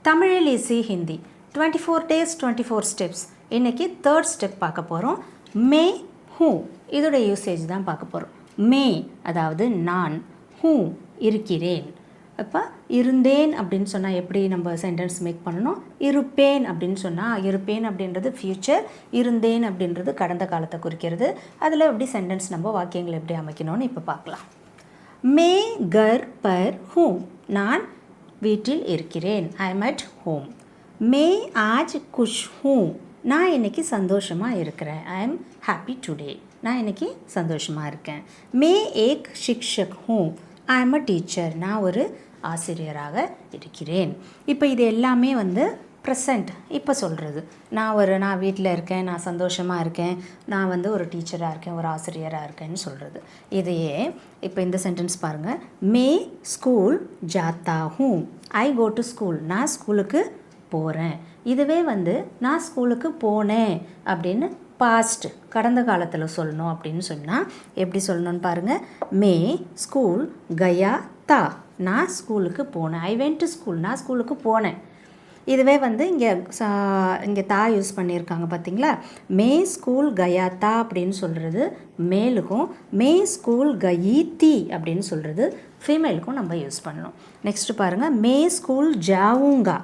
தமிழில் easy Hindi 24 days 24 steps. இன்றைக்கி third step பார்க்க போகிறோம். மே ஹூ இதோட யூசேஜ் தான் பார்க்க போகிறோம். மே அதாவது நான், ஹூ இருக்கிறேன். அப்போ இருந்தேன் அப்படின்னு சொன்னால் எப்படி நம்ம சென்டென்ஸ் மேக் பண்ணணும்? இருப்பேன் அப்படின்னு சொன்னால் இருப்பேன் அப்படின்றது ஃப்யூச்சர், இருந்தேன் அப்படின்றது கடந்த காலத்தை குறிக்கிறது. அதில் எப்படி சென்டென்ஸ் நம்ம வாக்கியங்கள் எப்படி அமைக்கணும்னு இப்போ பார்க்கலாம். மே கர் பர் ஹூம் நான் வீட்டில் இருக்கிறேன். I am at home. மே ஆஜ் குஷ் ஹூம் நான் இன்றைக்கி சந்தோஷமாக இருக்கிறேன். ஐ எம் ஹாப்பி டுடே நான் இன்றைக்கி சந்தோஷமாக இருக்கேன். மே ஏக் சிக்ஷக் ஹூம் ஐ எம் அ டீச்சர் நான் ஒரு ஆசிரியராக இருக்கிறேன். இப்போ இது எல்லாமே ப்ரெசண்ட் இப்போ சொல்கிறது. நான் வீட்டில் இருக்கேன், நான் சந்தோஷமாக இருக்கேன், நான் ஒரு டீச்சராக இருக்கேன், ஒரு ஆசிரியராக இருக்கேன்னு சொல்கிறது. இதையே இப்போ இந்த சென்டென்ஸ் பாருங்கள். மே ஸ்கூல் ஜாத்தா ஹூம் ஐ கோ டு ஸ்கூல் நான் ஸ்கூலுக்கு போகிறேன். இதுவே நான் ஸ்கூலுக்கு போனேன் அப்படின்னு பாஸ்ட் கடந்த காலத்தில் சொல்லணும் அப்படின்னு சொன்னால் எப்படி சொல்லணும்னு பாருங்கள். மே ஸ்கூல் கயா தா நான் ஸ்கூலுக்கு போனேன். ஐ வென்ட் டு ஸ்கூல் நான் ஸ்கூலுக்கு போனேன். இதுவே இங்கே தா யூஸ் பண்ணியிருக்காங்க பார்த்தீங்களா. மே ஸ்கூல் கயா தா அப்படின்னு சொல்கிறது மேலுக்கும், மே ஸ்கூல் கயி தி அப்படின்னு சொல்கிறது ஃபீமேலுக்கும் நம்ம யூஸ் பண்ணணும். நெக்ஸ்ட்டு பாருங்கள். மே ஸ்கூல் ஜாவுங்கா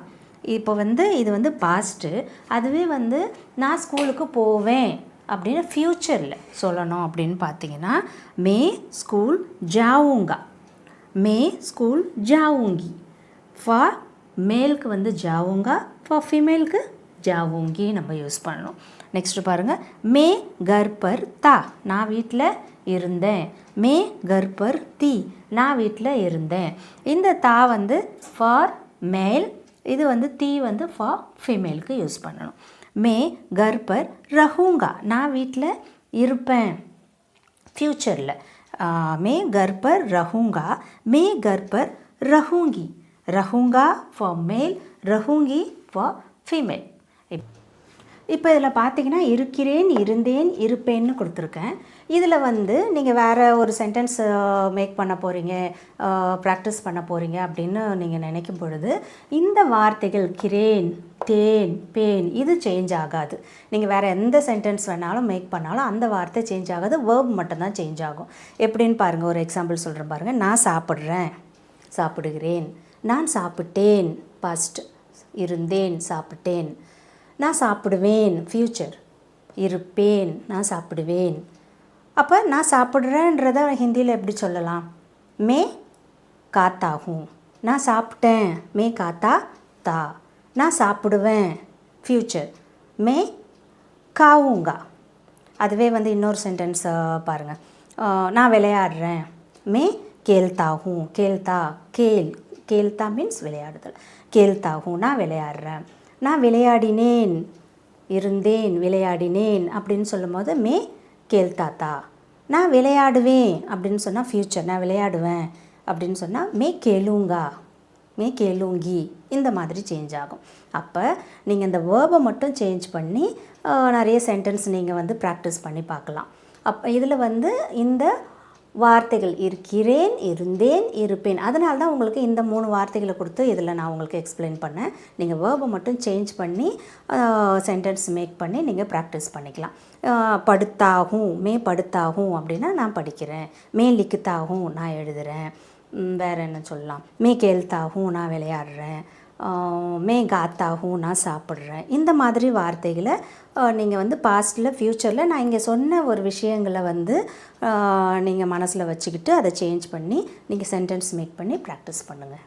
இப்போ இது பாஸ்ட்டு. அதுவே நான் ஸ்கூலுக்கு போவேன் அப்படின்னு ஃப்யூச்சரில் சொல்லணும் அப்படின்னு பார்த்தீங்கன்னா மே ஸ்கூல் ஜாவுங்கா, மே ஸ்கூல் ஜாவுங்கி. ஃபார் மேலுக்கு ஜாவுங்கா, ஃபார் ஃபீமேலுக்கு ஜாவுங்கி நம்ம யூஸ் பண்ணணும். நெக்ஸ்ட்டு பாருங்கள். மே கர் பர் தா நான் வீட்டில் இருந்தேன். மே கர் பர் தி நான் வீட்டில் இருந்தேன். இந்த தா ஃபார் மேல், இது தி ஃபார் ஃபீமேலுக்கு யூஸ் பண்ணணும். மே கர் பர் ரஹூங்கா நான் வீட்டில் இருப்பேன் ஃப்யூச்சரில். மே கர் பர் ரஹூங்கா, மே கர் பர் ரஹூங்கி. ரஹூங்கா ஃபார் மேல், ரஹூங்கி ஃபார் ஃபீமேல். இப்போ இதில் பார்த்தீங்கன்னா இருக்கிறேன், இருந்தேன், இருப்பேன்னு கொடுத்துருக்கேன். இதில் நீங்கள் வேறு ஒரு சென்டென்ஸ் மேக் பண்ண போகிறீங்க, ப்ராக்டிஸ் பண்ண போகிறீங்க அப்படின்னு நீங்கள் நினைக்கும் பொழுது இந்த வார்த்தைகள் கிரேன், தேன், பேன் இது சேஞ்ச் ஆகாது. நீங்கள் வேறு எந்த சென்டென்ஸ் வேணாலும் மேக் பண்ணாலும் அந்த வார்த்தை சேஞ்ச் ஆகாது, வேர்ப் மட்டும்தான் சேஞ்ச் ஆகும். எப்படின்னு பாருங்கள், ஒரு எக்ஸாம்பிள் சொல்கிறேன் பாருங்கள். நான் சாப்பிட்றேன், சாப்பிடுகிறேன். நான் சாப்பிட்டேன் பாஸ்ட், இருந்தேன், சாப்பிட்டேன். நான் சாப்பிடுவேன் ஃப்யூச்சர், இருப்பேன், நான் சாப்பிடுவேன். அப்போ நான் சாப்பிட்றேன்றத ஹிந்தியில் எப்படி சொல்லலாம்? மே காத்தா ஹூம் நான் சாப்பிட்டேன், மே காத்தா தா. நான் சாப்பிடுவேன் ஃப்யூச்சர், மே காவுங்கா. அதுவே இன்னொரு சென்டென்ஸ் பாருங்கள். நான் விளையாடுறேன், மே கேல்தா ஹூம் கேல்தா கேல் கேல்தா மீன்ஸ் விளையாடுதல். கேல்தா ஹூ நான் விளையாடுறேன். நான் விளையாடினேன், இருந்தேன், விளையாடினேன் அப்படின்னு சொல்லும் போது மே கேல்தா தா. நான் விளையாடுவேன் அப்படின்னு சொன்னால் ஃப்யூச்சர், நான் விளையாடுவேன் அப்படின்னு சொன்னால் மே கேளுங்கா, மே கேளுங்கி. இந்த மாதிரி சேஞ்ச் ஆகும். அப்போ நீங்கள் இந்த வேர்பை மட்டும் சேஞ்ச் பண்ணி நிறைய சென்டென்ஸ் நீங்கள் ப்ராக்டிஸ் பண்ணி பார்க்கலாம். அப்போ இதில் இந்த வார்த்தைகள் இருக்கிறேன், இருந்தேன், இருப்பேன். அதனால தான் உங்களுக்கு இந்த 3 வார்த்தைகளை கொடுத்து இதில் நான் உங்களுக்கு எக்ஸ்பிளைன் பண்ணேன். நீங்கள் வேர்பை மட்டும் சேஞ்ச் பண்ணி சென்டென்ஸ் மேக் பண்ணி நீங்கள் ப்ராக்டிஸ் பண்ணிக்கலாம். படுத்தாகும், மே படுத்தாகும் அப்படின்னா நான் படிக்கிறேன். மே லிக்குத்தாகும் நான் எழுதுகிறேன். வேறு என்ன சொல்லலாம்? மே கேல்தாகும் நான் விளையாடுறேன். மே காத்தாகும் நான் சாப்பிட்றேன். இந்த மாதிரி வார்த்தைகளை நீங்கள் பாஸ்ட்டில் ஃப்யூச்சரில் நான் இங்கே சொன்ன ஒரு விஷயங்களை நீங்கள் மனசில் வச்சுக்கிட்டு அதை சேஞ்ச் பண்ணி நீங்கள் சென்டென்ஸ் மேக் பண்ணி ப்ராக்டிஸ் பண்ணுங்கள்.